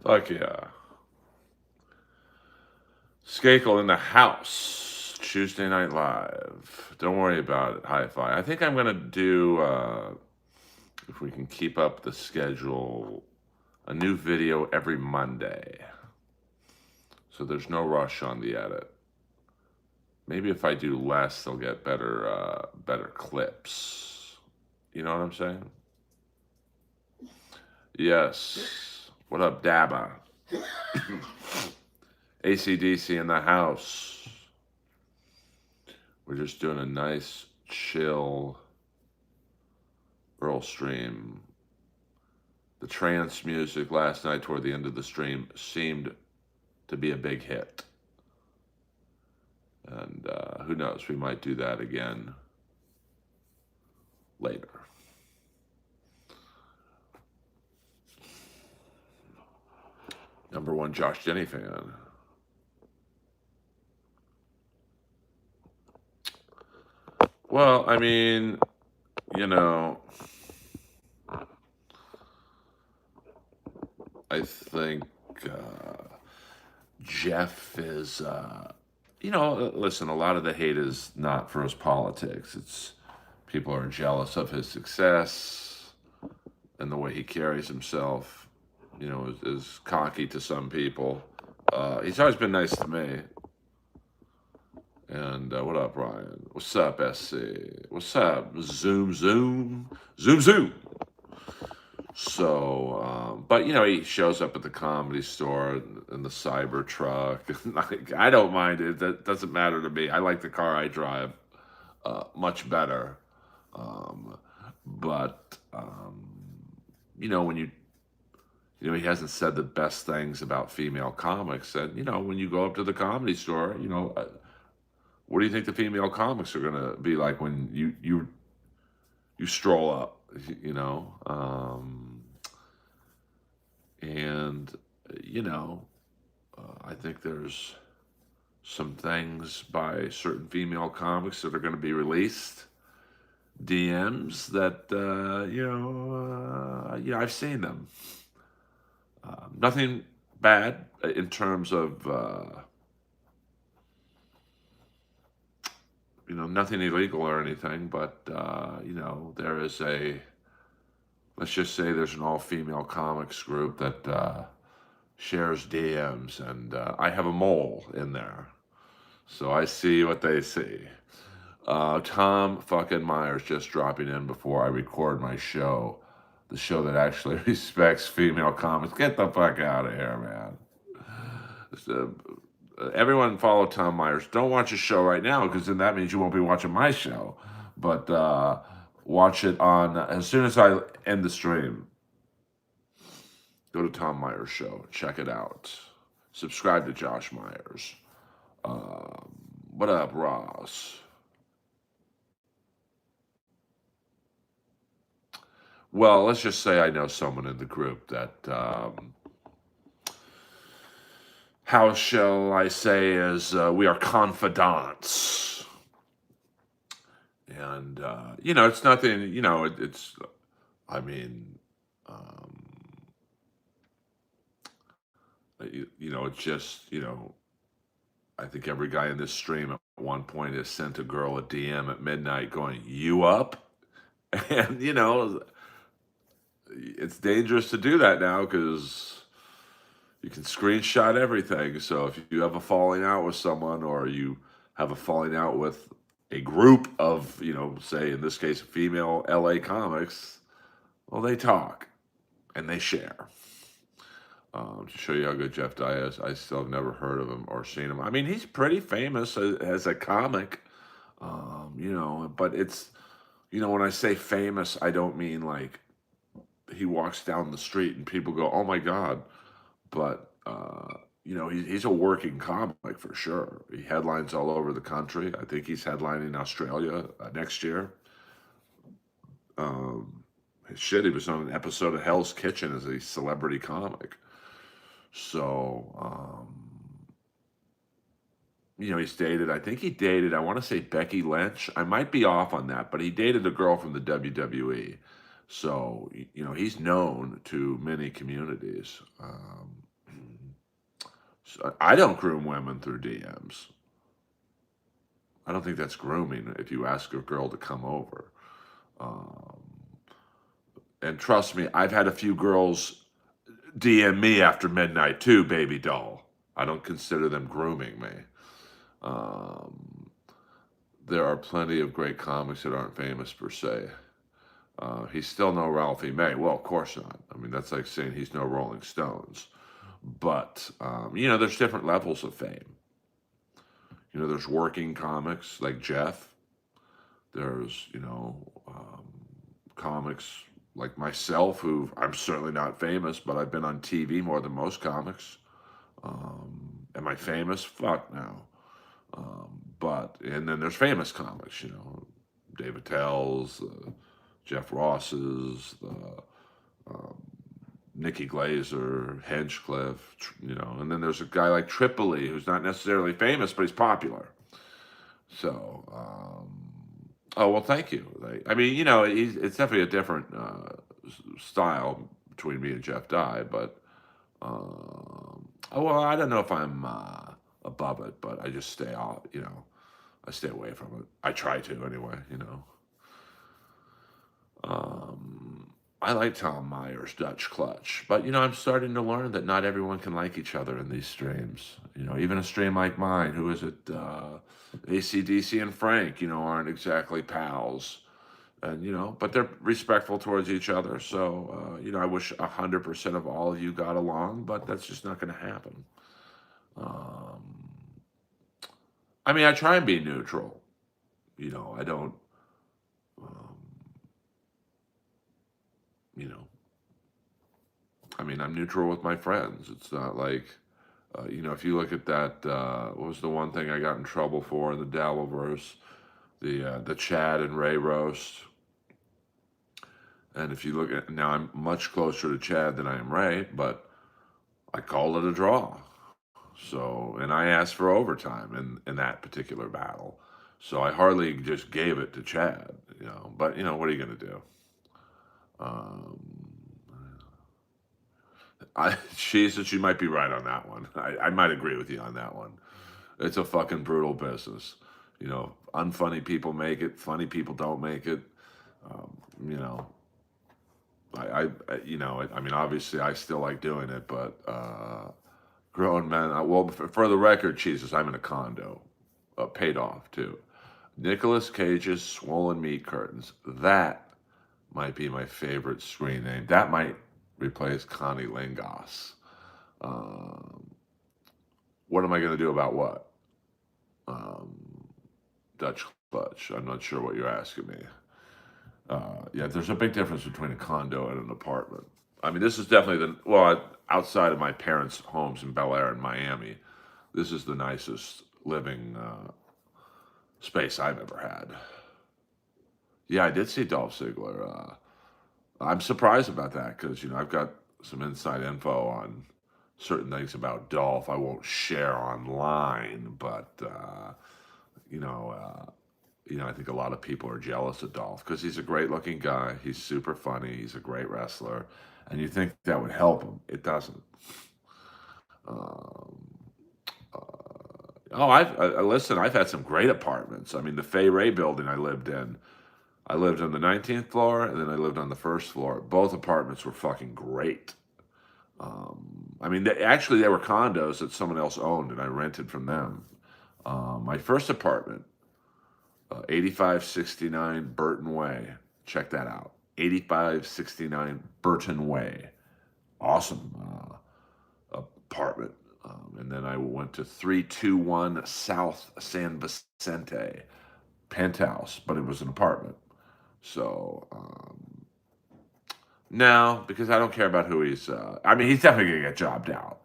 Fuck yeah. Skakel in the house. Tuesday Night Live. Don't worry about it, Hi-Fi. I think I'm going to do, if we can keep up the schedule, a new video every Monday. So there's no rush on the edit. Maybe if I do less, they'll get better clips. You know what I'm saying? Yes. What up, Dabba? AC/DC in the house. We're just doing a nice, chill Earl stream. The trance music last night toward the end of the stream seemed to be a big hit. And who knows, we might do that again later. Number one Josh Denny fan. Well, I mean, you know, I think Jeff is, listen, a lot of the hate is not for his politics. It's people are jealous of his success and the way he carries himself, is cocky to some people. He's always been nice to me. And what up, Ryan? What's up, SC? What's up? Zoom, zoom, zoom, zoom. So, but he shows up at the Comedy Store in the Cyber truck. I don't mind it. That doesn't matter to me. I like the car I drive much better. But when he hasn't said the best things about female comics. And when you go up to the Comedy Store, what do you think the female comics are gonna be like when you stroll up? And I think there's some things by certain female comics that are going to be released, DMs that I've seen them. Nothing bad in terms of nothing illegal or anything, but there is let's just say there's an all-female comics group that shares DMs, and I have a mole in there. So I see what they see. Tom fucking Myers just dropping in before I record my show. The show that actually respects female comics. Get the fuck out of here, man. Everyone follow Tom Myers. Don't watch his show right now, because then that means you won't be watching my show. But watch it on, as soon as I end the stream, go to Tom Myers' show. Check it out. Subscribe to Josh Myers. What up, Ross? Well, let's just say I know someone in the group that, how shall I say, is we are confidants. And, it's nothing, it's, I mean, it's just, I think every guy in this stream at one point has sent a girl a DM at midnight going, "You up?" And, it's dangerous to do that now because you can screenshot everything. So if you have a falling out with someone, or you have a falling out with a group of, say in this case, female LA comics, well, they talk and they share. To show you how good Jeff Dye is, I still have never heard of him or seen him. I mean, he's pretty famous as a comic, but it's, when I say famous, I don't mean like he walks down the street and people go, "Oh my God." But, he's a working comic for sure. He headlines all over the country. I think he's headlining Australia next year. Shit, he was on an episode of Hell's Kitchen as a celebrity comic. So, he's dated, I think he dated, I want to say Becky Lynch. I might be off on that, but he dated a girl from the WWE. So, he's known to many communities. So I don't groom women through DMs. I don't think that's grooming if you ask a girl to come over. Um, and trust me, I've had a few girls DM me after midnight too, baby doll. I don't consider them grooming me. Um, there are plenty of great comics that aren't famous per se. He's still no Ralphie May. Well, of course not. I mean, that's like saying he's no Rolling Stones. But, there's different levels of fame. There's working comics like Jeff. There's, comics like myself, who I'm certainly not famous, but I've been on TV more than most comics. Am I famous? Fuck no. And then there's famous comics, David Tell's, Jeff Ross's, um, Nikki Glazer, Hinchcliffe, and then there's a guy like Tripoli who's not necessarily famous, but he's popular. So, oh, well, thank you. I mean, it's definitely a different style between me and Jeff Dye, but, well, I don't know if I'm above it, but I just stay off, I stay away from it. I try to anyway. I like Tom Myers' Dutch Clutch, but I'm starting to learn that not everyone can like each other in these streams. Even a stream like mine, who is it? ACDC and Frank, aren't exactly pals, and but they're respectful towards each other. So, I wish 100% of all of you got along, but that's just not going to happen. I mean, I try and be neutral. I don't. Um, you know, I mean, I'm neutral with my friends. It's not like, if you look at that, what was the one thing I got in trouble for in the Earlverse? The Chad and Ray roast. And if you look at now, I'm much closer to Chad than I am Ray, but I called it a draw. So, and I asked for overtime in that particular battle. So I hardly just gave it to Chad. But what are you going to do? Um, she said she might be right on that one. I might agree with you on that one. It's a fucking brutal business. Unfunny people make it. Funny people don't make it. Um, you know, I mean, obviously, I still like doing it, but grown men. Well, for the record, Jesus, I'm in a condo, paid off too. Nicolas Cage's Swollen Meat Curtains. That might be my favorite screen name. That might replace Connie Lingos. Um, what am I going to do about what? Um, Dutch Clutch. I'm not sure what you're asking me. Yeah, there's a big difference between a condo and an apartment. I mean, this is definitely outside of my parents' homes in Bel Air and Miami, this is the nicest living space I've ever had. Yeah, I did see Dolph Ziggler. I'm surprised about that because I've got some inside info on certain things about Dolph I won't share online, but you know, uh, I think a lot of people are jealous of Dolph because he's a great-looking guy. He's super funny. He's a great wrestler, and you think that would help him. It doesn't. Um, listen. I've had some great apartments. I mean, the Fay Ray building I lived in. I lived on the 19th floor, and then I lived on the first floor. Both apartments were fucking great. I mean, they were condos that someone else owned, and I rented from them. My first apartment, 8569 Burton Way. Check that out. 8569 Burton Way. Awesome apartment. And then I went to 321 South San Vicente. Penthouse, but it was an apartment. So, no, because I don't care about who he's. I mean, he's definitely going to get jobbed out.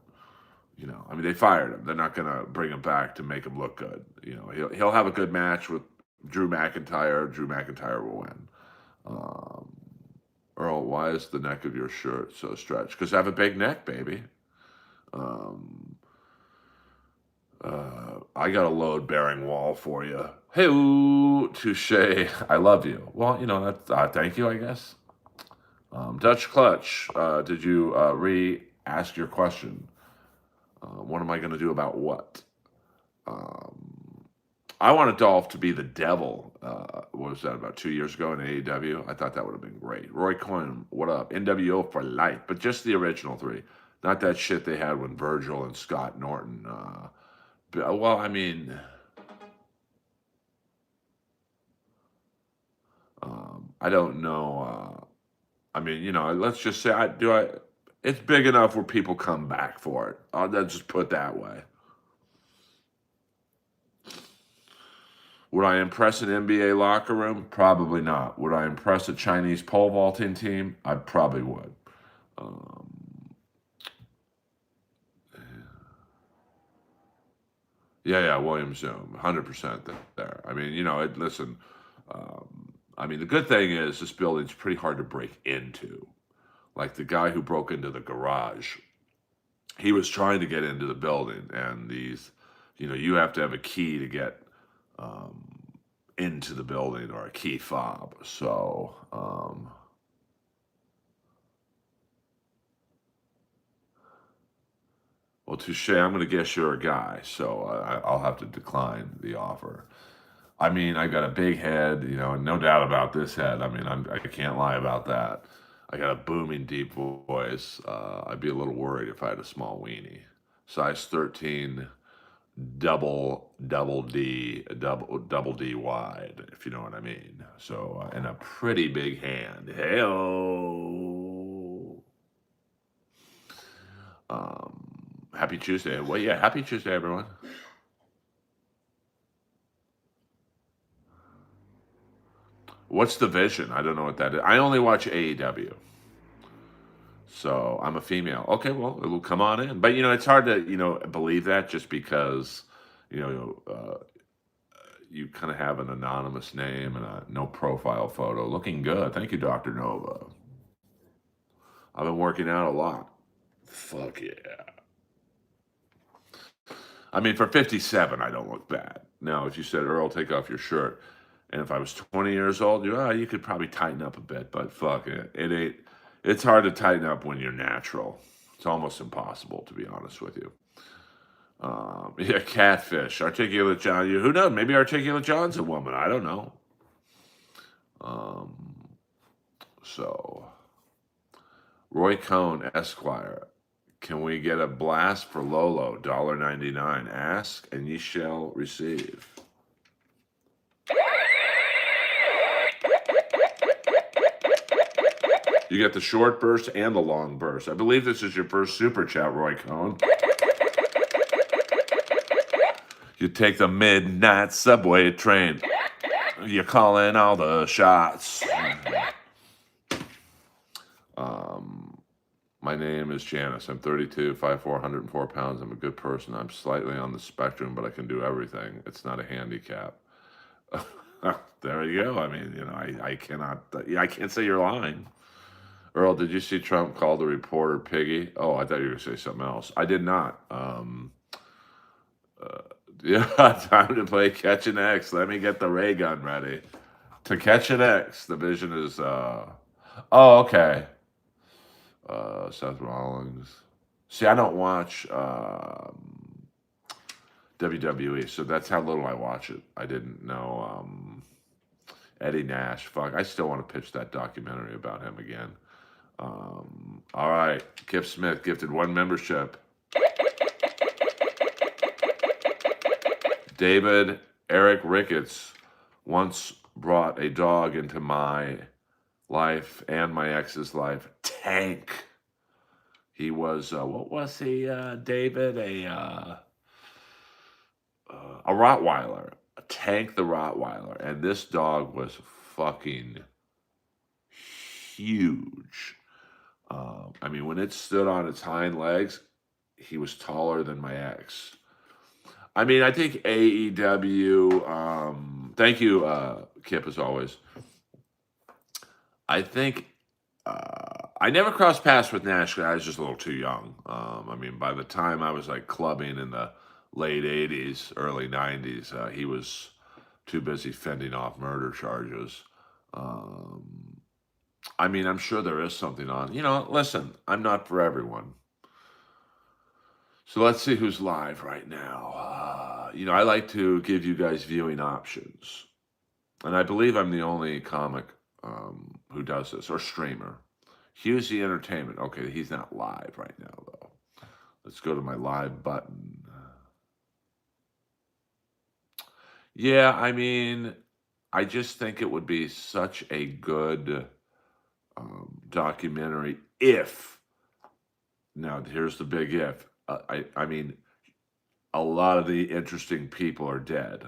I mean, they fired him. They're not going to bring him back to make him look good. He'll have a good match with Drew McIntyre. Drew McIntyre will win. Um, Earl, why is the neck of your shirt so stretched? Because I have a big neck, baby. Um, I got a load-bearing wall for you. Hey, touche. I love you. Well, thank you, I guess. Dutch Clutch, did you re-ask your question? What am I going to do about what? Um, I wanted Dolph to be the devil. What was that, about 2 years ago in AEW? I thought that would have been great. Roy Coyne, what up? NWO for life, but just the original three, not that shit they had when Virgil and Scott Norton. Well, I mean, I don't know. I mean, let's just say I do. I It's big enough where people come back for it. Let's just put it that way. Would I impress an NBA locker room? Probably not. Would I impress a Chinese pole vaulting team? I probably would. Um, yeah, William Zoom, 100% there. I mean, listen. I mean, the good thing is this building's pretty hard to break into. Like the guy who broke into the garage, he was trying to get into the building, and you have to have a key to get um, into the building, or a key fob. So, well, touche. I'm going to guess you're a guy, so I'll have to decline the offer. I mean, I got a big head, and no doubt about this head. I mean, I can't lie about that. I got a booming, deep voice. I'd be a little worried if I had a small weenie. Size 13, double D wide, if you know what I mean. So, and a pretty big hand. Hey, happy Tuesday. Well, yeah, happy Tuesday, everyone. What's the vision? I don't know what that is. I only watch AEW. So I'm a female. Okay, well, it'll come on in. But it's hard to believe that, just because you you kind of have an anonymous name and a no profile photo. Looking good. Thank you, Doctor Nova. I've been working out a lot. Fuck yeah. I mean, for 57, I don't look bad. Now, if you said, Earl, take off your shirt, and if I was 20 years old, you could probably tighten up a bit, but fuck it. It ain't, it's hard to tighten up when you're natural. It's almost impossible, to be honest with you. Yeah, catfish, Articulate John. Who knows? Maybe Articulate John's a woman. I don't know. Um, so, Roy Cohn, Esquire. Can we get a blast for Lolo? $1.99. Ask and ye shall receive. You get the short burst and the long burst. I believe this is your first super chat, Roy Cohn. You take the midnight subway train. You're calling all the shots. My name is Janice. I'm 32, 5'4", 104 pounds. I'm a good person. I'm slightly on the spectrum, but I can do everything. It's not a handicap. There you go. I mean, I cannot. I can't say you're lying. Earl, did you see Trump call the reporter piggy? Oh, I thought you were going to say something else. I did not. Yeah, time to play catch an X. Let me get the ray gun ready. To catch an X, the vision is. Oh, okay. Seth Rollins. See, I don't watch WWE, so that's how little I watch it. I didn't know Eddie Nash. Fuck, I still want to pitch that documentary about him again. All right, Kip Smith gifted 1 membership. David Eric Ricketts once brought a dog into my life and my ex's life. Tank. He was what was he? David, a Rottweiler, a Tank the Rottweiler, and this dog was fucking huge. I mean, when it stood on its hind legs, he was taller than my ex. I mean, I think AEW. Thank you, Kip, as always. I think I never crossed paths with Nash. I was just a little too young. I mean, by the time I was like clubbing in the late '80s, early '90s, he was too busy fending off murder charges. I mean, I'm sure there is something on. Listen, I'm not for everyone. So let's see who's live right now. I like to give you guys viewing options, and I believe I'm the only comic who does this or streamer. Husey Entertainment. Okay, he's not live right now though. Let's go to my live button. Yeah, I mean, I just think it would be such a good documentary if. Now, here's the big if. I mean, a lot of the interesting people are dead.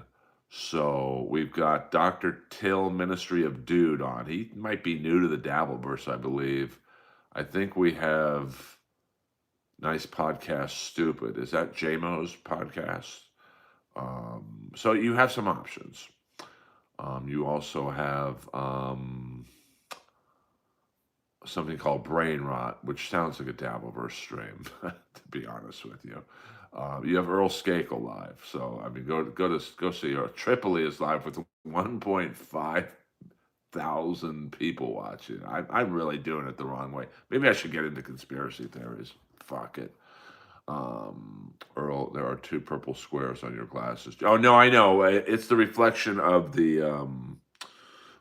So we've got Dr. Till, Ministry of Dude, on. He might be new to the Dabbleverse, I believe. I think we have Nice Podcast Stupid. Is that JMO's podcast? So you have some options. You also have something called Brain Rot, which sounds like a Dabbleverse stream, to be honest with you. You have Earl Skakel live, so I mean, go see her. Tripoli is live with 1.5 thousand people watching. I'm really doing it the wrong way. Maybe I should get into conspiracy theories. Fuck it. Earl, there are two purple squares on your glasses. Oh no, I know. It's the reflection of the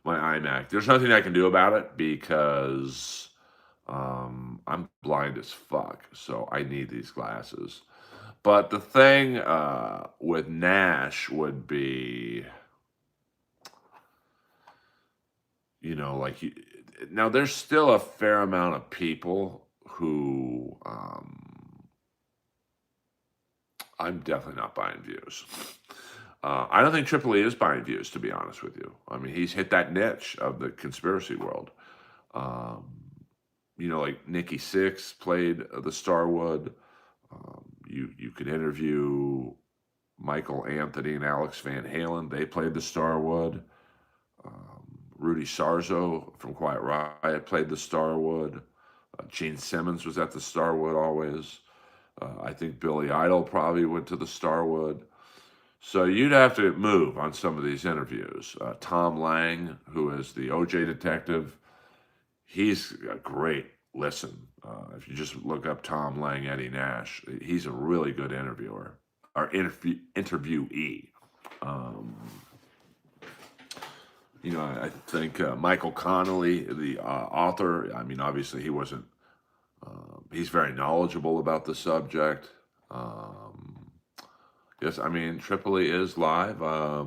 my iMac. There's nothing I can do about it because I'm blind as fuck, so I need these glasses. But the thing with Nash would be, like now there's still a fair amount of people who I'm definitely not buying views. I don't think Triple E is buying views, to be honest with you. I mean, he's hit that niche of the conspiracy world. Um, like Nikki Sixx played the Starwood. You could interview Michael Anthony and Alex Van Halen. They played the Starwood. Rudy Sarzo from Quiet Riot played the Starwood. Gene Simmons was at the Starwood always. I think Billy Idol probably went to the Starwood. So you'd have to move on some of these interviews. Tom Lang, who is the OJ detective, he's a great listen. If you just look up Tom Lang, Eddie Nash, he's a really good interviewer or interviewee. Um, I think Michael Connolly, the author, I mean, obviously he wasn't, he's very knowledgeable about the subject. Yes, I mean, Tripoli is live. Let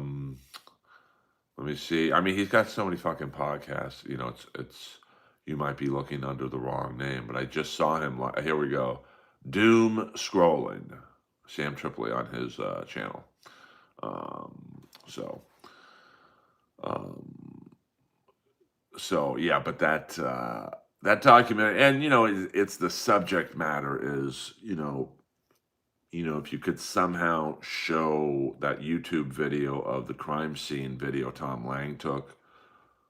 me see. I mean, he's got so many fucking podcasts. It's you might be looking under the wrong name, but I just saw him. Here we go. Doom Scrolling. Sam Tripoli on his channel. So, um, yeah, but that documentary, and it's the subject matter is if you could somehow show that YouTube video of the crime scene video Tom Lang took,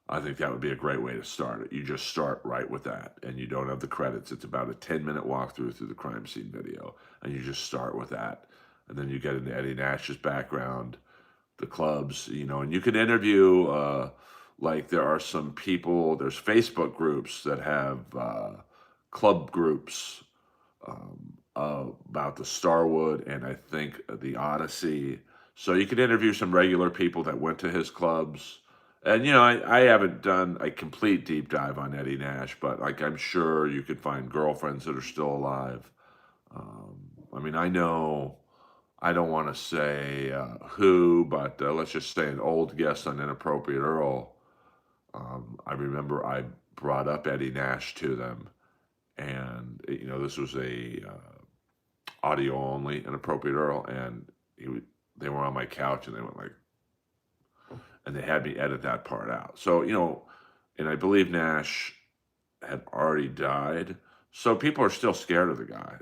I think that would be a great way to start it. You just start right with that, and you don't have the credits. It's about a 10-minute walkthrough through the crime scene video, and you just start with that. And then you get into Eddie Nash's background, the clubs, and you can interview, like there are some people, there's Facebook groups that have club groups about the Starwood and I think the Odyssey. So you could interview some regular people that went to his clubs. And I haven't done a complete deep dive on Eddie Nash, but like I'm sure you could find girlfriends that are still alive. I mean, I know I don't want to say who, but let's just say an old guest on Inappropriate Earl. I remember I brought up Eddie Nash to them, and this was a audio only Inappropriate Earl, and they were on my couch and they went like, and they had me edit that part out. So and I believe Nash had already died, so people are still scared of the guy,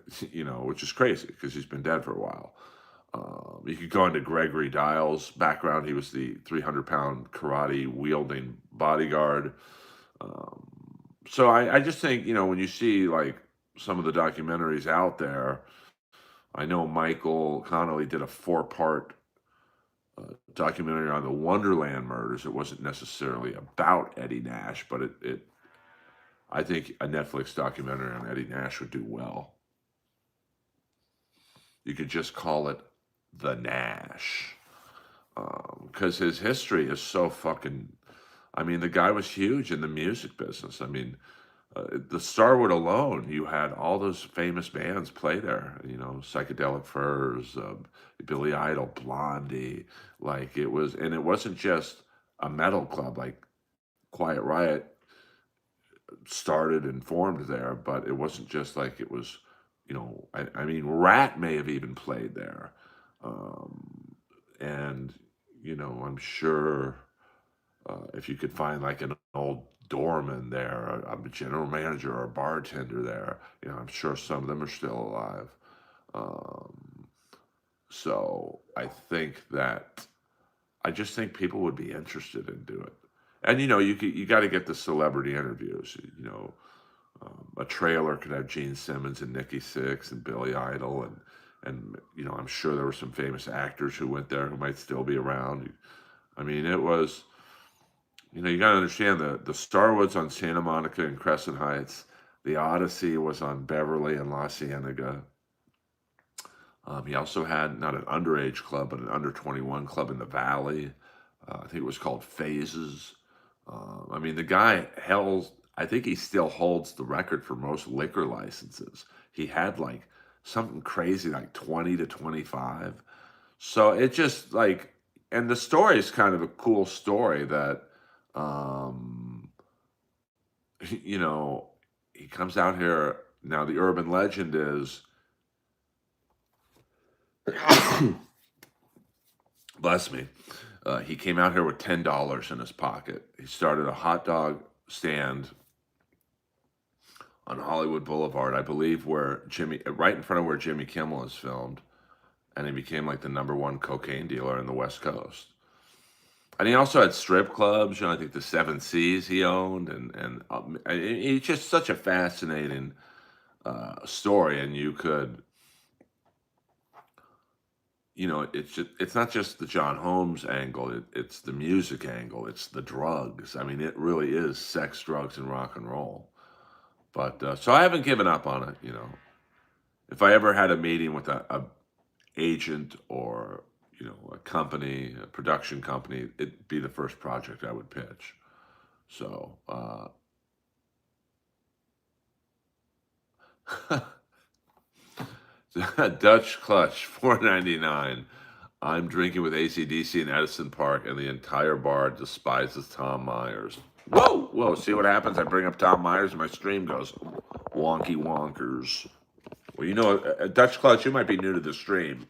which is crazy because he's been dead for a while. You could go into Gregory Dial's background. He was the 300-pound karate wielding bodyguard. So I just think, when you see like some of the documentaries out there, I know Michael Connolly did a 4-part documentary on the Wonderland murders. It wasn't necessarily about Eddie Nash, but I think a Netflix documentary on Eddie Nash would do well. You could just call it the Nash, because his history is so fucking. I mean, the guy was huge in the music business. I mean, the Starwood alone, you had all those famous bands play there. You know, Psychedelic Furs, Billy Idol, Blondie. Like it was, and it wasn't just a metal club. Like Quiet Riot started and formed there, but it wasn't just like it was. You know, I mean, Rat may have even played there, um, and you know, I'm sure if you could find like an old doorman there, a general manager or a bartender there, you know, I'm sure some of them are still alive. Um, so I just think people would be interested in do it. And you know, you got to get the celebrity interviews. You know, a trailer could have Gene Simmons and Nikki Sixx and Billy Idol and you know, I'm sure there were some famous actors who went there who might still be around. I mean, it was. You know, you got to understand the Starwood's on Santa Monica and Crescent Heights. The Odyssey was on Beverly and La Cienega. He also had not an underage club, but an under 21 club in the Valley. I think it was called Phases. I mean, the guy held, I think he still holds the record for most liquor licenses. He had like something crazy like 20 to 25. So it just like, and the story is kind of a cool story that, um, you know, he comes out here. Now, the urban legend is, bless me, he came out here with $10 in his pocket. He started a hot dog stand on Hollywood Boulevard, I believe, right in front of where Jimmy Kimmel is filmed, and he became like the number one cocaine dealer in the West Coast. And he also had strip clubs. You know, I think the Seven Seas he owned, and he's just such a fascinating story. And you could, you know, it's not just the John Holmes angle. It's the music angle. It's the drugs. I mean, it really is sex, drugs, and rock and roll. But so I haven't given up on it. You know, if I ever had a meeting with a agent or you know a company, a production company, it'd be the first project I would pitch. So Dutch Clutch, 4.99. I'm drinking with ACDC in Edison Park, and the entire bar despises Tom Myers. Whoa, whoa! See what happens? I bring up Tom Myers, and my stream goes wonky wonkers. Well, you know, Dutch Clutch, you might be new to the stream.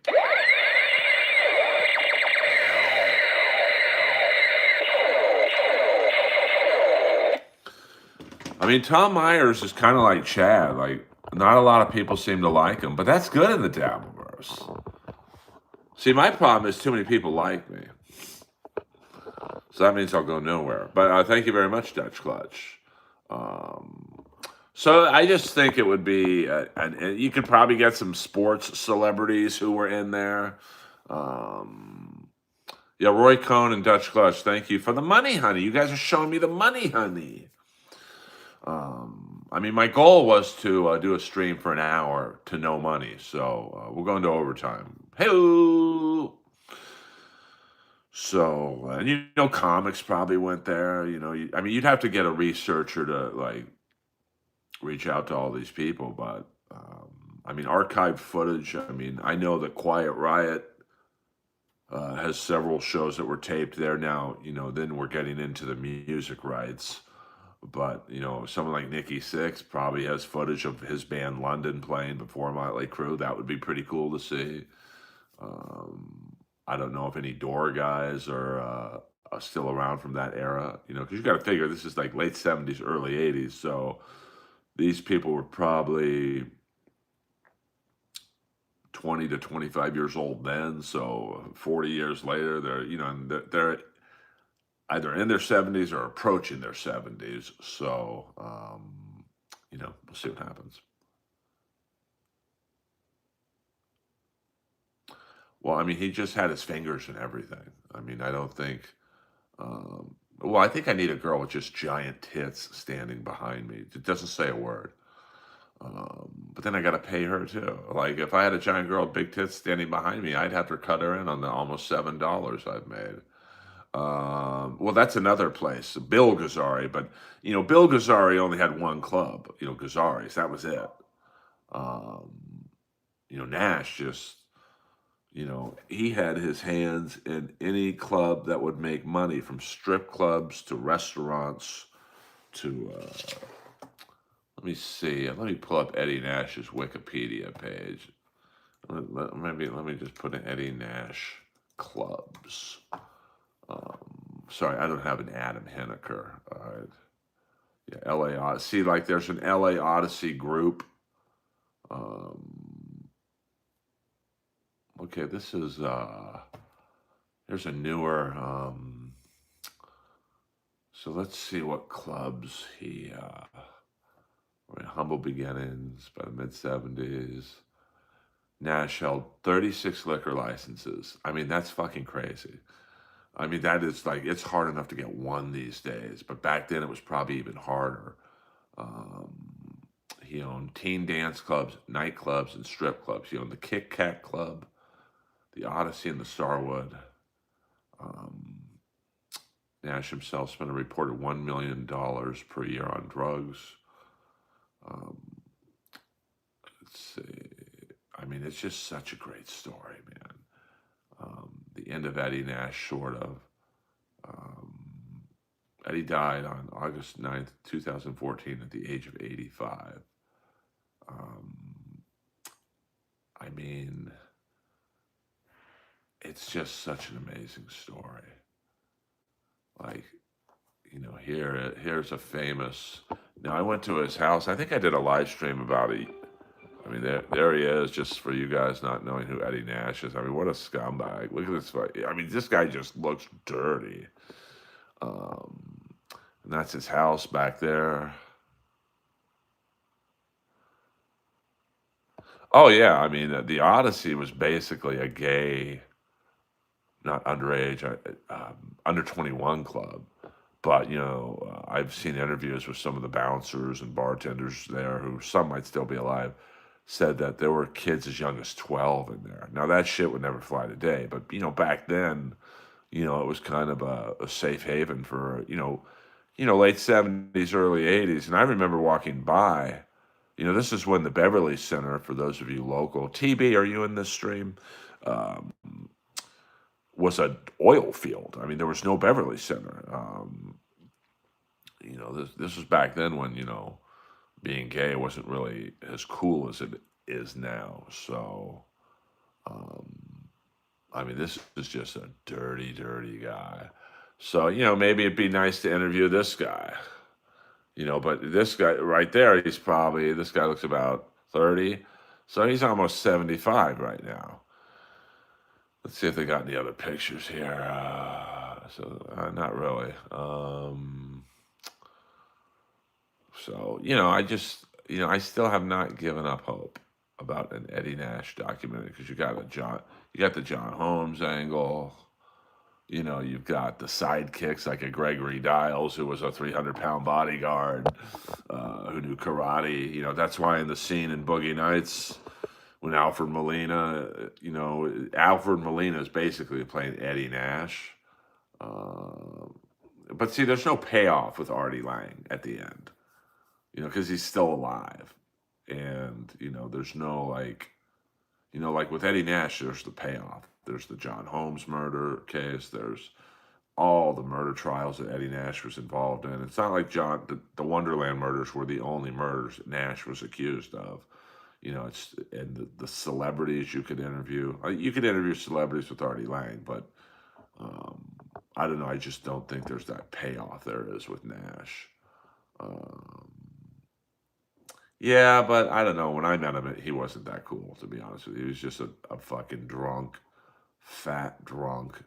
I mean, Tom Myers is kind of like Chad. Like, not a lot of people seem to like him, but that's good in the Dabbleverse. See, my problem is too many people like me. So that means I'll go nowhere. But thank you very much, Dutch Clutch. Um, so I just think it would be, and you could probably get some sports celebrities who were in there. Um, yeah, Roy Cohn and Dutch Clutch, thank you for the money, honey. You guys are showing me the money, honey. I mean, my goal was to do a stream for an hour to no money. So we're going to overtime. Hey, so, and you know, comics probably went there. You know, I mean, you'd have to get a researcher to like reach out to all these people, but I mean, archived footage. I mean, I know that Quiet Riot has several shows that were taped there. Now, you know, then we're getting into the music rights, but you know, someone like Nikki Sixx probably has footage of his band London playing before Motley Crue. That would be pretty cool to see. Um, I don't know if any door guys are still around from that era, you know, because you got to figure this is like late 70s, early 80s. So these people were probably 20 to 25 years old then. So 40 years later, they're, you know, and they're either in their 70s or approaching their 70s. So, you know, we'll see what happens. Well, I mean, he just had his fingers and everything. I mean, I don't think. Well, I think I need a girl with just giant tits standing behind me. It doesn't say a word. But then I got to pay her too. Like if I had a giant girl with big tits standing behind me, I'd have to cut her in on the almost $7 I've made. Well, that's another place, Bill Gazzari. But Bill Gazzari only had one club. Gazzari's. That was it. Um, Nash just, he had his hands in any club that would make money, from strip clubs to restaurants to. Let me see. Let me pull up Eddie Nash's Wikipedia page. Let me just put in Eddie Nash clubs. Sorry, I don't have an Adam Henniker. All right. Yeah, L.A. Odyssey. See, like there's an L.A. Odyssey group. Okay, this is there's a newer. So let's see what clubs he. Humble beginnings by the mid-70s. Nash held 36 liquor licenses. I mean, that's fucking crazy. I mean, that is like, it's hard enough to get one these days, but back then it was probably even harder. He owned teen dance clubs, nightclubs, and strip clubs. He owned the Kit Kat Club, the Odyssey, and the Starwood. Nash himself spent a reported $1 million per year on drugs. Let's see. I mean, it's just such a great story, man. The end of Eddie Nash, sort of. Eddie died on August 9th, 2014 at the age of 85. I mean, it's just such an amazing story. Like, here's a famous. Now, I went to his house. I think I did a live stream about it. I mean, there he is, just for you guys not knowing who Eddie Nash is. I mean, what a scumbag. Look at this. I mean, this guy just looks dirty. And that's his house back there. Oh, yeah. I mean, the Odyssey was basically a gay, not underage, under 21 club. But, I've seen interviews with some of the bouncers and bartenders there, who some might still be alive, said that there were kids as young as 12 in there. Now, that shit would never fly today. But, back then, it was kind of a safe haven for, late 70s, early 80s. And I remember walking by, this is when the Beverly Center, for those of you local, TB, are you in this stream? Was an oil field. I mean, there was no Beverly Center. This was back then when, being gay wasn't really as cool as it is now. So, I mean, this is just a dirty, dirty guy. So, maybe it'd be nice to interview this guy. But this guy right there, this guy looks about 30. So he's almost 75 right now. Let's see if they got any other pictures here. Not really. I still have not given up hope about an Eddie Nash documentary, because you got the John Holmes angle. You've got the sidekicks like a Gregory Dials, who was a 300-pound bodyguard, who knew karate. That's why in the scene in Boogie Nights, when Alfred Molina is basically playing Eddie Nash. But see, there's no payoff with Artie Lang at the end, because he's still alive. And, there's no like with Eddie Nash, there's the payoff. There's the John Holmes murder case. There's all the murder trials that Eddie Nash was involved in. It's not like the Wonderland murders were the only murders Nash was accused of. And the celebrities you could interview. You could interview celebrities with Artie Lang, but I don't know. I just don't think there's that payoff there is with Nash. Yeah, but I don't know. When I met him, he wasn't that cool, to be honest with you. He was just a fucking drunk, fat drunk,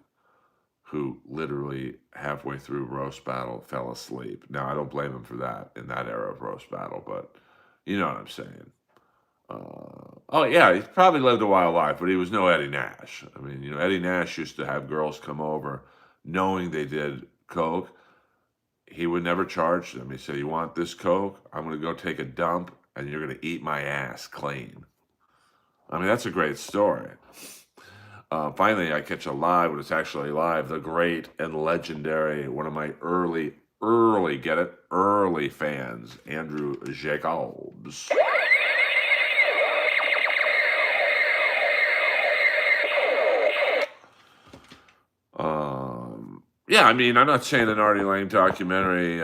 who literally halfway through Roast Battle fell asleep. Now, I don't blame him for that in that era of Roast Battle, but you know what I'm saying. Oh, yeah, he probably lived a wild life, but he was no Eddie Nash. I mean, Eddie Nash used to have girls come over knowing they did coke. He would never charge them. He said, "You want this coke? I'm going to go take a dump, and you're going to eat my ass clean. I mean, that's a great story. Finally, I catch a live when it's actually live. The great and legendary, one of my early, get it, early fans, Andrew Jacobs. Yeah, I mean, I'm not saying an Artie Lang documentary.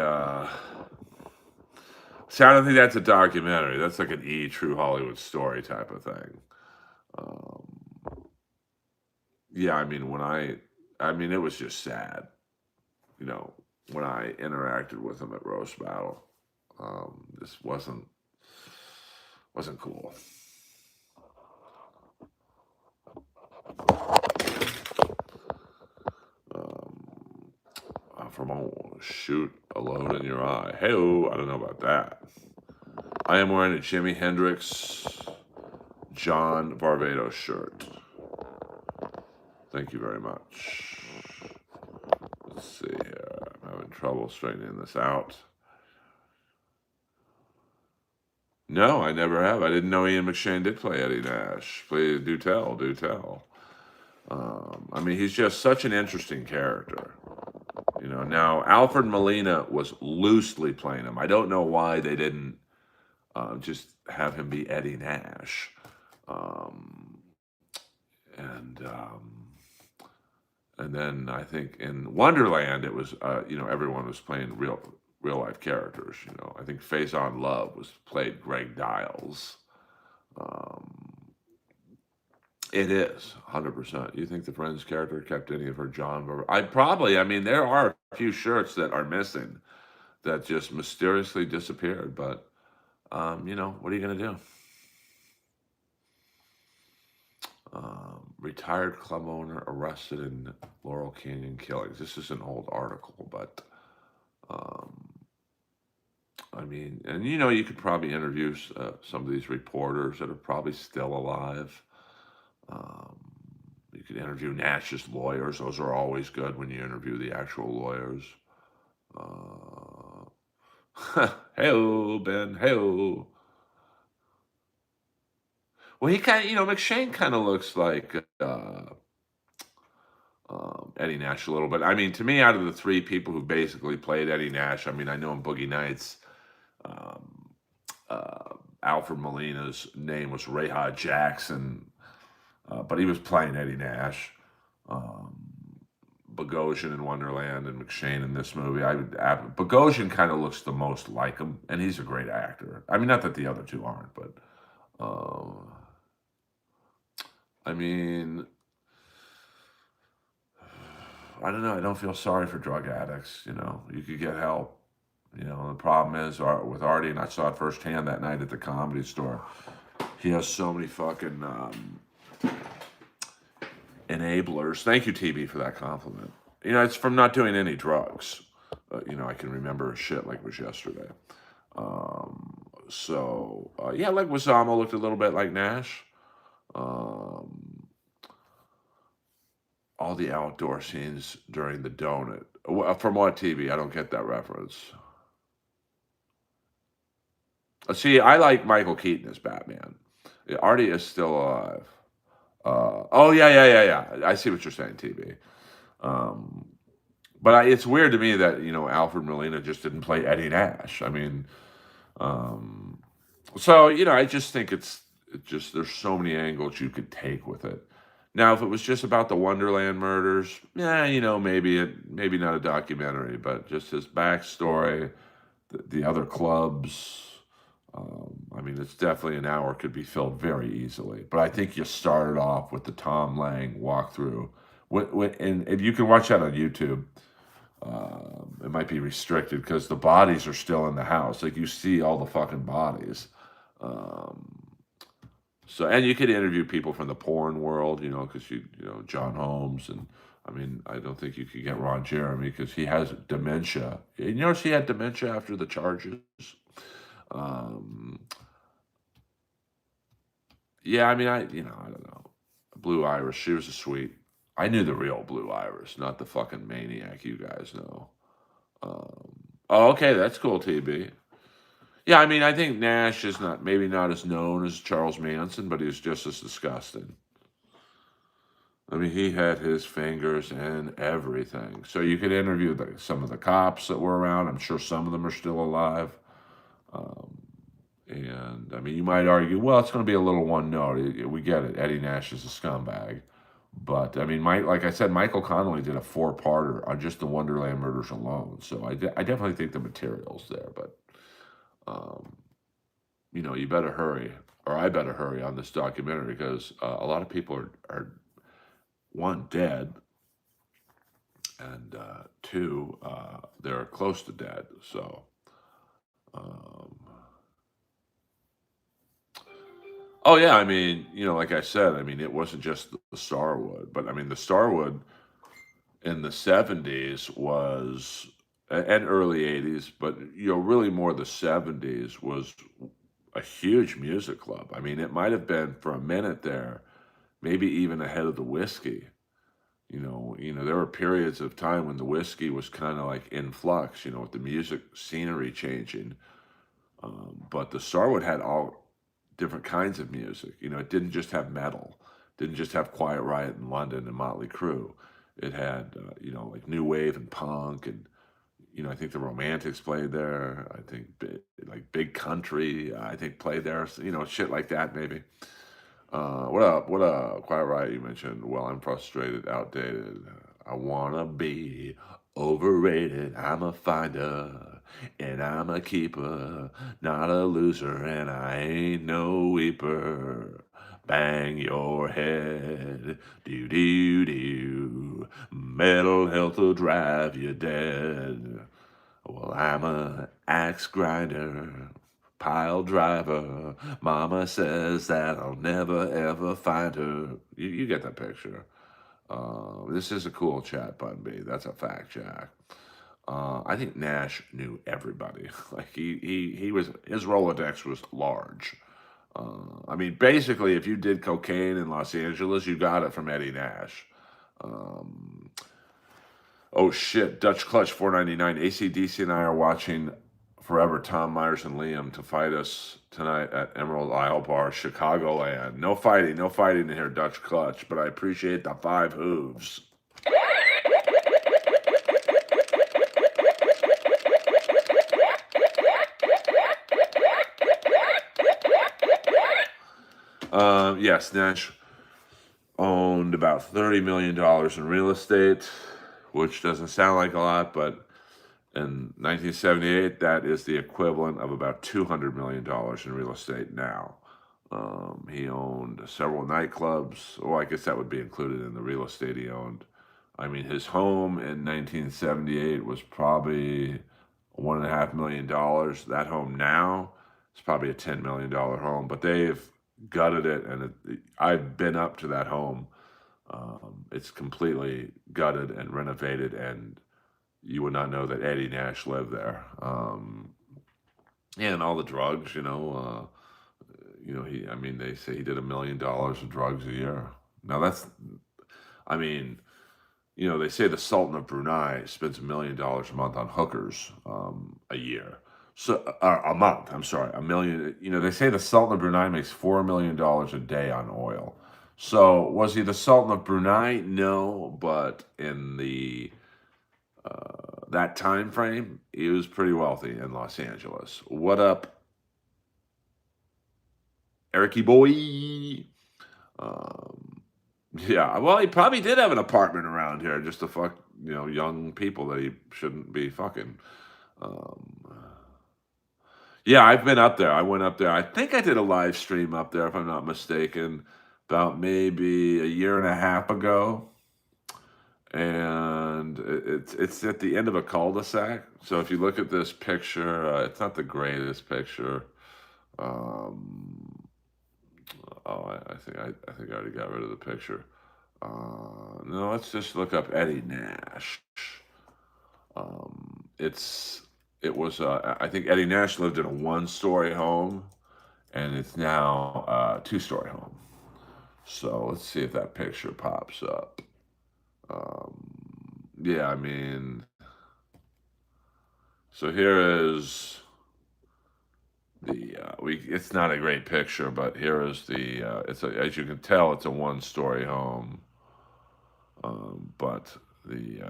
See, I don't think that's a documentary. That's like an true Hollywood story type of thing. Um, yeah, I mean, it was just sad, you know, when I interacted with him at Roast Battle. This wasn't cool. From shoot alone in your eye. Hey, I don't know about that. I am wearing a Jimi Hendrix John Barbados shirt. Thank you very much. Let's see here. I'm having trouble straightening this out. No, I never have. I didn't know Ian McShane did play Eddie Nash. Please do tell, do tell. I mean, he's just such an interesting character. You know, now Alfred Molina was loosely playing him. I don't know why they didn't just have him be Eddie Nash. And then I think in Wonderland it was everyone was playing real life characters. You know, I think Faison Love was played Greg Dials. It is 100%. You think the Friends character kept any of her John? I mean, there are a few shirts that are missing that just mysteriously disappeared. But what are you gonna do? Retired club owner arrested in Laurel Canyon killings. This is an old article, but I mean, and you could probably interview some of these reporters that are probably still alive. You could interview Nash's lawyers. Those are always good when you interview the actual lawyers. Hey-o, Ben, hey-o. Well, he kind of, McShane kind of looks like Eddie Nash a little bit. I mean, to me, out of the three people who basically played Eddie Nash, I mean, I know in Boogie Nights, um, Alfred Molina's name was Rayha Jackson, but he was playing Eddie Nash. Bogosian in Wonderland and McShane in this movie. Bogosian kind of looks the most like him, and he's a great actor. I mean, not that the other two aren't, but I mean, I don't know. I don't feel sorry for drug addicts. You could get help. The problem is with Artie, and I saw it firsthand that night at the Comedy Store. He has so many fucking enablers. Thank you, TB, for that compliment. It's from not doing any drugs. I can remember shit like it was yesterday. Like Leguizamo looked a little bit like Nash. All the outdoor scenes during the donut. From what TV? I don't get that reference. See, I like Michael Keaton as Batman. Artie is still alive. Yeah. I see what you're saying, TV. But it's weird to me that Alfred Molina just didn't play Eddie Nash. I mean, I just think it's just there's so many angles you could take with it. Now, if it was just about the Wonderland murders, maybe not a documentary, but just his backstory, the other clubs. I mean, it's definitely an hour could be filled very easily. But I think you started off with the Tom Lang walkthrough. And if you can watch that on YouTube, it might be restricted because the bodies are still in the house. Like, you see all the fucking bodies. And you could interview people from the porn world, because John Holmes, and I mean, I don't think you could get Ron Jeremy because he has dementia. You notice he had dementia after the charges. Yeah, I mean, I don't know. Blue Iris, she was a sweet. I knew the real Blue Iris, not the fucking maniac you guys know. Oh, okay, that's cool, TB. Yeah, I mean, I think Nash is not maybe not as known as Charles Manson, but he's just as disgusting. I mean, he had his fingers in everything. So you could interview some of the cops that were around. I'm sure some of them are still alive. Um, and I mean, you might argue, well, it's going to be a little one note. We get it. Eddie Nash is a scumbag. But I mean, like I said, Michael Connolly did a four-parter on just the Wonderland murders alone. So I definitely think the material's there. But um, you better hurry, or I better hurry on this documentary because a lot of people are one dead, and two they're close to dead. So. Um, oh yeah, I mean, like I said, I mean, it wasn't just the Starwood, but I mean, the Starwood in the '70s was and early '80s, but really more the '70s was a huge music club. I mean, it might have been for a minute there, maybe even ahead of the whiskey. There were periods of time when the whiskey was kind of like in flux, with the music scenery changing. But the Starwood had all different kinds of music. It didn't just have metal, didn't just have Quiet Riot in London and Motley Crue. It had, like new wave and punk, and I think the Romantics played there. I think like Big Country, I think played there. So, shit like that maybe. What up? What up? Quiet Riot you mentioned. Well, I'm frustrated, outdated. I wanna be overrated. I'm a finder and I'm a keeper, not a loser, and I ain't no weeper. Bang your head, do do do. Mental health will drive you dead. Well, I'm a axe grinder, pile driver. Mama says that I'll never ever find her. You get the picture. This is a cool chat, Bun B. That's a fact, Jack. I think Nash knew everybody. Like he was his Rolodex was large. I mean, basically, if you did cocaine in Los Angeles, you got it from Eddie Nash. Um, Oh shit, Dutch Clutch 499. ACDC and I are watching Forever Tom Myers and Liam to fight us tonight at Emerald Isle Bar, Chicagoland. No fighting, no fighting in here, Dutch Clutch, but I appreciate the five hooves. Yes, Nash owned about $30 million in real estate, which doesn't sound like a lot, but in 1978, that is the equivalent of about $200 million in real estate now. He owned several nightclubs. Well, I guess that would be included in the real estate he owned. I mean, his home in 1978 was probably $1.5 million. That home now is probably a $10 million home, but they've gutted it, and I've been up to that home. It's completely gutted and renovated, and you would not know that Eddie Nash lived there. And all the drugs, I mean, they say he did $1 million of drugs a year. Now I mean, they say the Sultan of Brunei spends $1 million a month on hookers a year. So a month, I'm sorry, a million. They say the Sultan of Brunei makes $4 million a day on oil. So was he the Sultan of Brunei? No, but in the that time frame, he was pretty wealthy in Los Angeles. What up, Ericy boy? Um, yeah, well, he probably did have an apartment around here just to fuck, young people that he shouldn't be fucking. Um, yeah, I've been up there. I went up there. I think I did a live stream up there, if I'm not mistaken, about maybe a year and a half ago. And it's at the end of a cul-de-sac. So if you look at this picture, it's not the greatest picture. Um, oh, I think I already got rid of the picture. No, let's just look up Eddie Nash. I think Eddie Nash lived in a one-story home, and it's now a two-story home. So let's see if that picture pops up. Yeah, I mean, so here is it's not a great picture, but here is the as you can tell, it's a one-story home. But the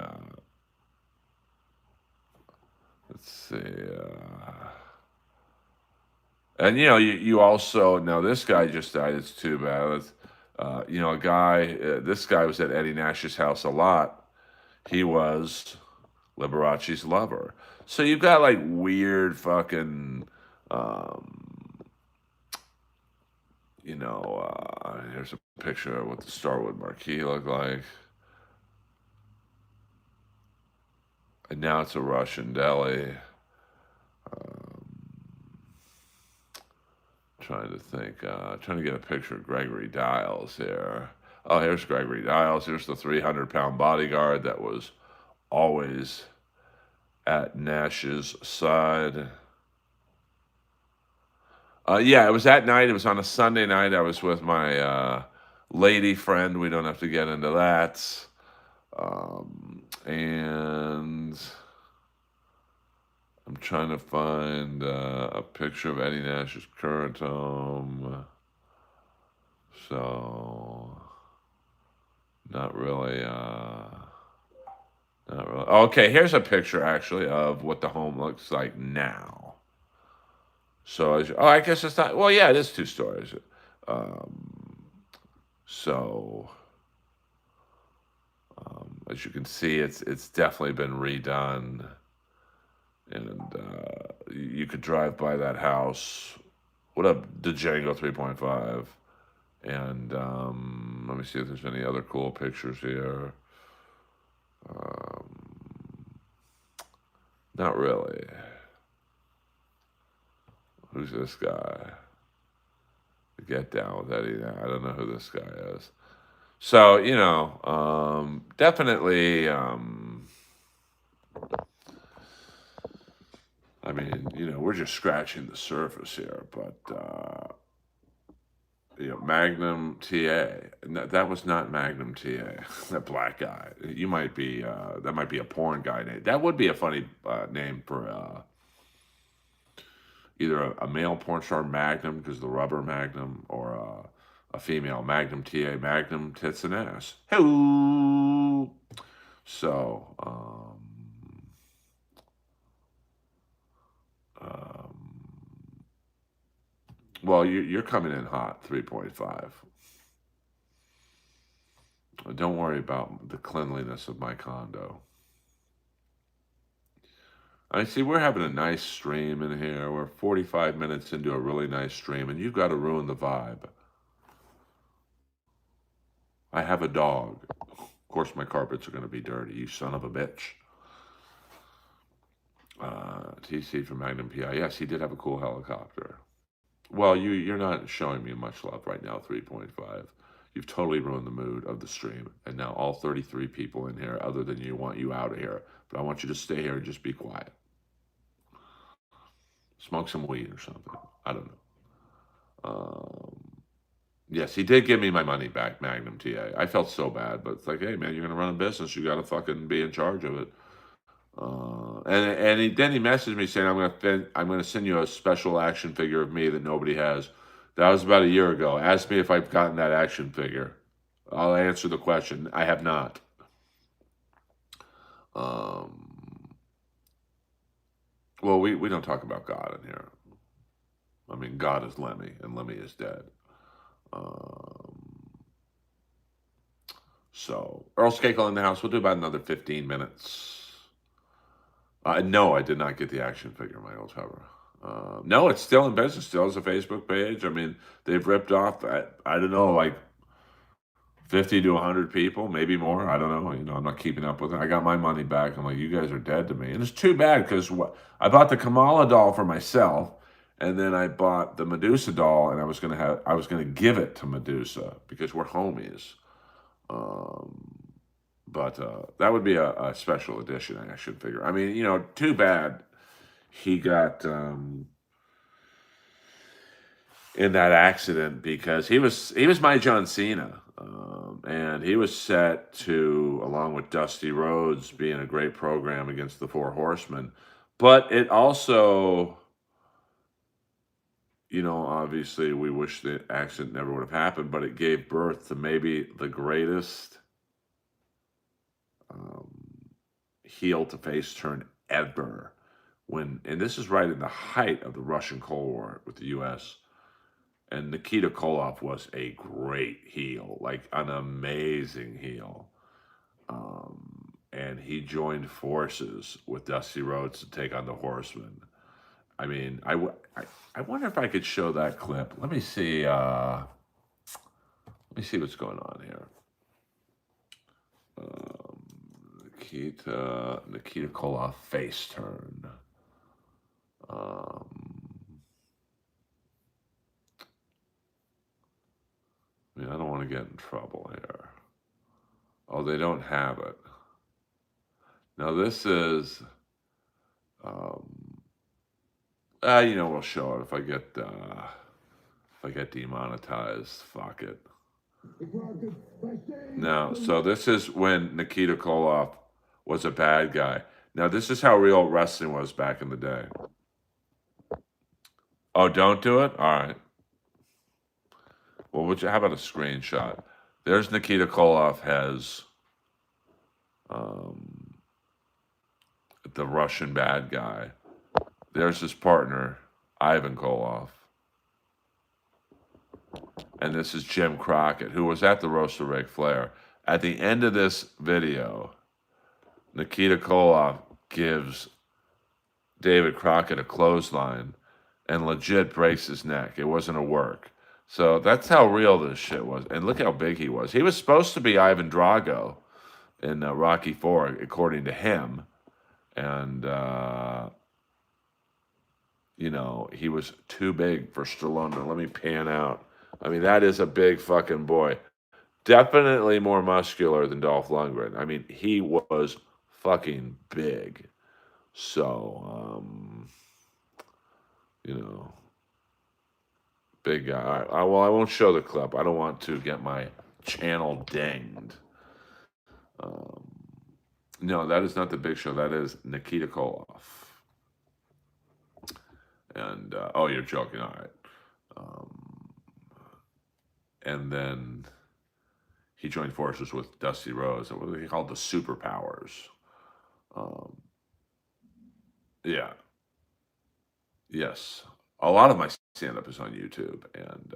let's see, and you also now this guy just died. It's too bad. A guy. This guy was at Eddie Nash's house a lot. He was Liberace's lover. So you've got like weird fucking, um, here's a picture of what the Starwood Marquee looked like. And now it's a Russian deli. Um, trying to think, trying to get a picture of Gregory Dials here. Oh, here's Gregory Dials. Here's the 300-pound bodyguard that was always at Nash's side. Yeah, it was that night. It was on a Sunday night. I was with my lady friend. We don't have to get into that. And I'm trying to find a picture of Eddie Nash's current home. So, not really. Not really. Okay, here's a picture actually of what the home looks like now. So, I guess it's not. Well, yeah, it is two stories. Um, so, as you can see, it's definitely been redone, and you could drive by that house. What up, Django 3.5? And let me see if there's any other cool pictures here. Not really. Who's this guy? Get down with Eddie now. I don't know who this guy is. So, definitely, I mean, we're just scratching the surface here, but, Magnum TA. That was not Magnum TA, that black guy. You might be, that might be a porn guy name. That would be a funny name for either a male porn star, Magnum, because the rubber Magnum, or a female Magnum TA, Magnum tits and ass. Hello. So, well, you're coming in hot, 3.5. Don't worry about the cleanliness of my condo. I see we're having a nice stream in here. We're 45 minutes into a really nice stream, and you've got to ruin the vibe. I have a dog. Of course, my carpets are going to be dirty, you son of a bitch. TC from Magnum PI. Yes, he did have a cool helicopter. Well, you're not showing me much love right now, 3.5. You've totally ruined the mood of the stream. And now all 33 people in here, other than you, want you out of here. But I want you to stay here and just be quiet. Smoke some weed or something. I don't know. Yes, he did give me my money back, Magnum TA. I felt so bad, but it's like, hey, man, you're going to run a business. You got to fucking be in charge of it. Then he messaged me saying, I'm gonna send you a special action figure of me that nobody has. That was about a year ago. Ask me if I've gotten that action figure. I'll answer the question. I have not. Well, we don't talk about God in here. I mean, God is Lemmy, and Lemmy is dead. So, Earl Skakel in the house. We'll do about another 15 minutes. No, I did not get the action figure, my old hover. No, it's still in business. Still has a Facebook page. I mean, they've ripped off, I don't know, like 50 to 100 people, maybe more. I don't know. I'm not keeping up with it. I got my money back. I'm like, you guys are dead to me. And it's too bad because I bought the Kamala doll for myself, and then I bought the Medusa doll, and I was gonna give it to Medusa because we're homies. But that would be a special edition action figure. I mean, too bad he got in that accident because he was my John Cena, and he was set to, along with Dusty Rhodes, being a great program against the Four Horsemen. But it also, obviously we wish the accident never would have happened, but it gave birth to maybe the greatest um, heel to face turn ever. And this is right in the height of the Russian Cold War with the U.S. And Nikita Koloff was a great heel, like an amazing heel. And he joined forces with Dusty Rhodes to take on the Horsemen. I mean, I wonder if I could show that clip. Let me see. Let me see what's going on here. Nikita Koloff face turn. I mean, I don't want to get in trouble here. Oh, they don't have it. Now this is, we'll show it if I get demonetized. Fuck it. Now, so this is when Nikita Koloff was a bad guy. Now, this is how real wrestling was back in the day. Oh, don't do it? All right. Well, how about a screenshot? There's Nikita Koloff has the Russian bad guy. There's his partner, Ivan Koloff. And this is Jim Crockett, who was at the roast of Ric Flair. At the end of this video, Nikita Koloff gives David Crockett a clothesline and legit breaks his neck. It wasn't a work. So that's how real this shit was. And look how big he was. He was supposed to be Ivan Drago in Rocky IV, according to him. And, he was too big for Stallone. Let me pan out. I mean, that is a big fucking boy. Definitely more muscular than Dolph Lundgren. I mean, he was fucking big. So, big guy. All right. Well, I won't show the clip. I don't want to get my channel dinged. No, that is not the Big Show. That is Nikita Koloff. And, you're joking. All right. And then he joined forces with Dusty Rhodes. What were they called? The Superpowers. Yeah. Yes. A lot of my stand-up is on YouTube. And,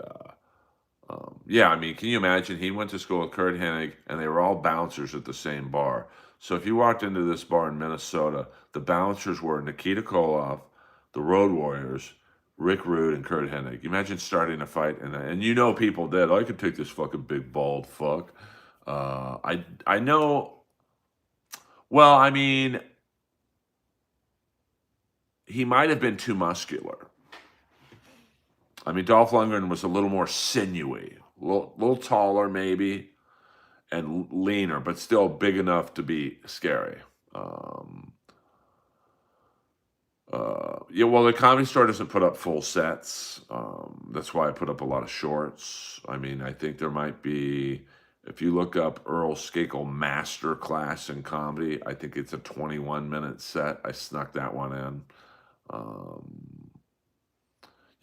I mean, can you imagine? He went to school with Kurt Hennig, and they were all bouncers at the same bar. So if you walked into this bar in Minnesota, the bouncers were Nikita Koloff, the Road Warriors, Rick Rude, and Kurt Hennig. Imagine starting a fight, and people did. I could take this fucking big bald fuck. I know. Well, I mean, he might have been too muscular. I mean, Dolph Lundgren was a little more sinewy, a little taller maybe, and leaner, but still big enough to be scary. Well, the Comedy Store doesn't put up full sets. That's why I put up a lot of shorts. I mean, I think there might be, if you look up Earl Skakel Master Class in Comedy, I think it's a 21-minute set. I snuck that one in.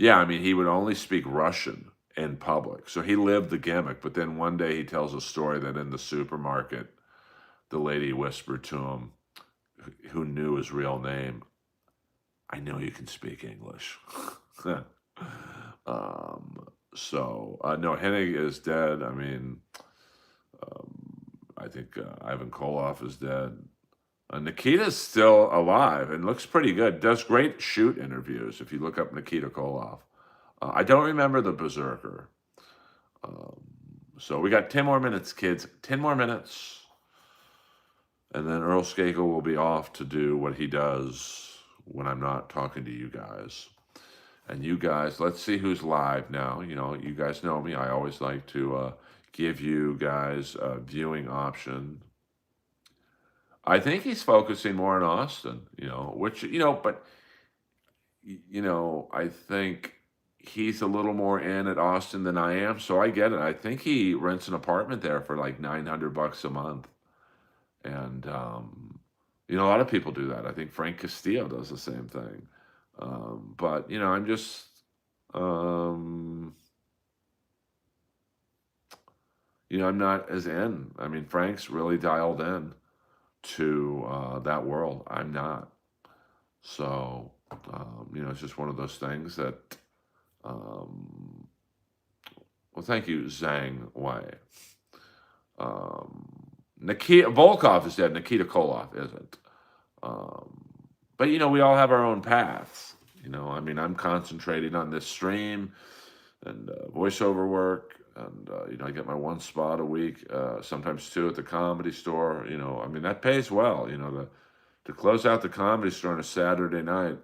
I mean, he would only speak Russian in public. So he lived the gimmick. But then one day he tells a story that in the supermarket, the lady whispered to him, who knew his real name, "I know you can speak English." No, Hennig is dead. I mean, I think Ivan Koloff is dead. Nikita's still alive and looks pretty good. Does great shoot interviews if you look up Nikita Koloff. I don't remember the Berserker. So we got 10 more minutes, kids. 10 more minutes. And then Earl Skakel will be off to do what he does when I'm not talking to you guys. And you guys, let's see who's live now. You guys know me. I always like to give you guys a viewing option. I think he's focusing more on Austin, but I think he's a little more in at Austin than I am, so I get it. I think he rents an apartment there for like $900 a month. And, a lot of people do that. I think Frank Castillo does the same thing. But, Um, I'm not as in. I mean, Frank's really dialed in to that world. I'm not. So, it's just one of those things that, um, well, thank you, Zhang Wei. Um, Nikita Volkov is dead. Nikita Koloff isn't. Um, but, we all have our own paths. I mean, I'm concentrating on this stream and voiceover work. And, I get my one spot a week, sometimes two at the Comedy Store. I mean, that pays well, to close out the Comedy Store on a Saturday night.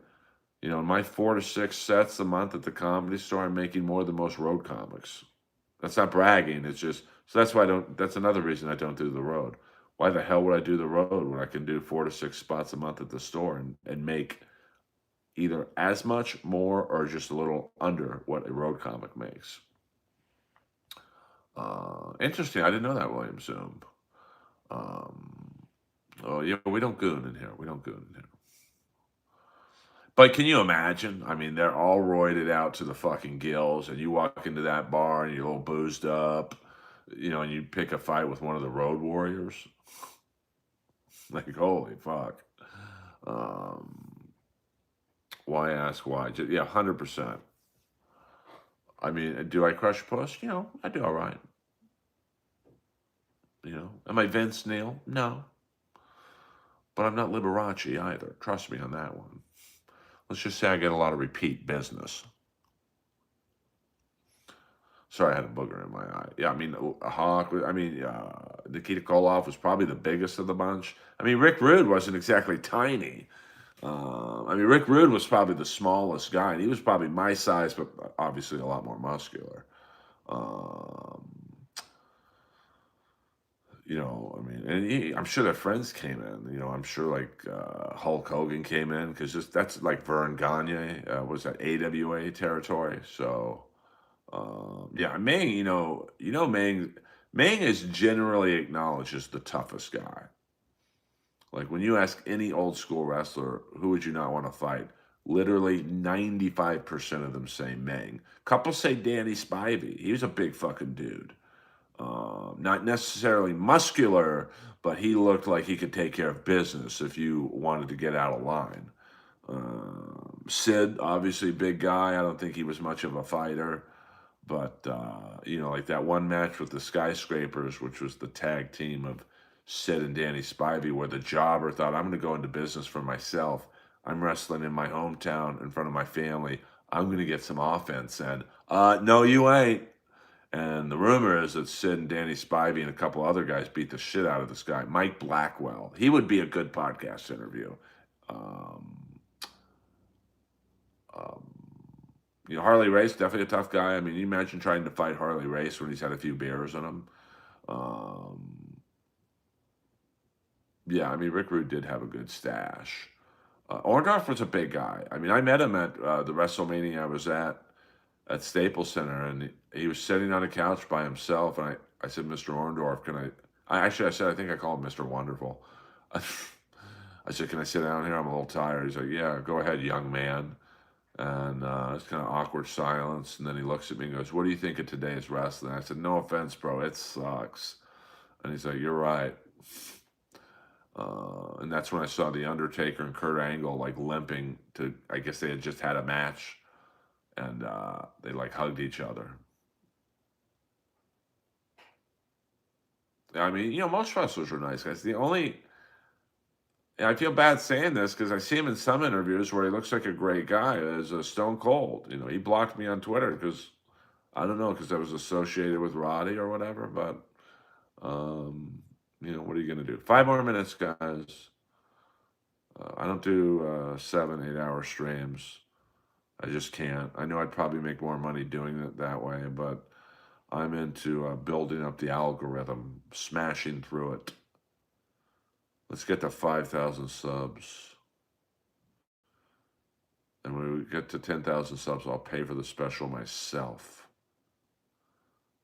My 4 to 6 sets a month at the Comedy Store, I'm making more than most road comics. That's not bragging. It's just, so that's why I don't, that's another reason I don't do the road. Why the hell would I do the road when I can do 4 to 6 spots a month at the store and make either as much, more, or just a little under what a road comic makes? Interesting. I didn't know that, William Zoom. Oh, yeah, we don't goon in here. We don't goon in here. But can you imagine? I mean, they're all roided out to the fucking gills, and you walk into that bar and you're a little boozed up, and you pick a fight with one of the Road Warriors. Like, holy fuck. Why ask why? Yeah, 100%. I mean, do I crush puss? I do all right. Am I Vince Neil? No. But I'm not Liberace either. Trust me on that one. Let's just say I get a lot of repeat business. Sorry, I had a booger in my eye. Yeah, I mean, Hawk. I mean, Nikita Koloff was probably the biggest of the bunch. I mean, Rick Rude wasn't exactly tiny. I mean, Rick Rude was probably the smallest guy, and he was probably my size, but obviously a lot more muscular. Um, I mean, and I'm sure their friends came in. I'm sure like Hulk Hogan came in because that's like Vern Gagne was that AWA territory. So yeah, Ming. Ming is generally acknowledged as the toughest guy. Like when you ask any old school wrestler, who would you not want to fight? Literally 95% of them say Ming. Couple say Danny Spivey. He was a big fucking dude. Not necessarily muscular, but he looked like he could take care of business if you wanted to get out of line. Sid, obviously big guy. I don't think he was much of a fighter. But, like that one match with the Skyscrapers, which was the tag team of Sid and Danny Spivey, where the jobber thought, I'm going to go into business for myself. I'm wrestling in my hometown in front of my family. I'm going to get some offense. And, no, you ain't. And the rumor is that Sid and Danny Spivey and a couple other guys beat the shit out of this guy, Mike Blackwell. He would be a good podcast interview. Um, um, Harley Race, definitely a tough guy. I mean, you imagine trying to fight Harley Race when he's had a few beers on him. Yeah, I mean, Rick Rude did have a good stash. Orndorff was a big guy. I mean, I met him at the WrestleMania I was at Staples Center, and he was sitting on a couch by himself. And I said, Mr. Orndorff, can I said, I think I called him Mr. Wonderful. I said, can I sit down here? I'm a little tired. He's like, yeah, go ahead, young man. And it's kind of awkward silence. And then he looks at me and goes, what do you think of today's wrestling? I said, no offense, bro. It sucks. And he's like, you're right. And that's when I saw The Undertaker and Kurt Angle like limping to, I guess they had just had a match. And they like hugged each other. I mean, most wrestlers are nice guys. I feel bad saying this because I see him in some interviews where he looks like a great guy as a Stone Cold. He blocked me on Twitter because, I don't know, because I was associated with Roddy or whatever. But, what are you going to do? 5 more minutes, guys. I don't do 7, 8 hour streams. I just can't. I know I'd probably make more money doing it that way, but I'm into building up the algorithm, smashing through it. Let's get to 5,000 subs. And when we get to 10,000 subs, I'll pay for the special myself.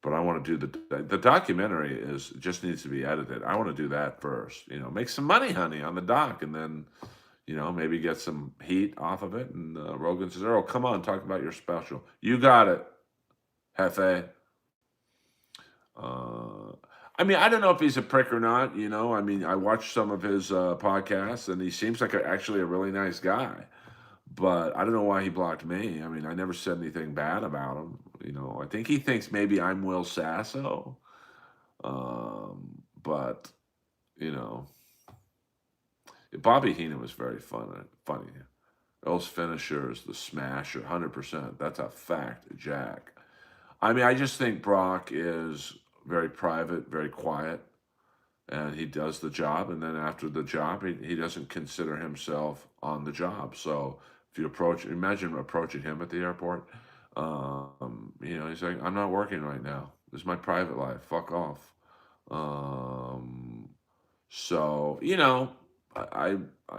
But I want to do the documentary just needs to be edited. I want to do that first. Make some money, honey, on the doc, and then, maybe get some heat off of it. And Rogan says, Earl, come on, talk about your special. You got it, Hefe. Uh, I mean, I don't know if he's a prick or not. I mean, I watched some of his podcasts, and he seems like actually a really nice guy. But I don't know why he blocked me. I mean, I never said anything bad about him. I think he thinks maybe I'm Will Sasso. But you know, Bobby Heenan was very fun. Funny. Those finishers, the smasher, 100%. That's a fact, Jack. I mean, I just think Brock is very private, very quiet, and he does the job. And then after the job, he doesn't consider himself on the job. So if you imagine approaching him at the airport, he's like, I'm not working right now. This is my private life. Fuck off. Um, so, I, I,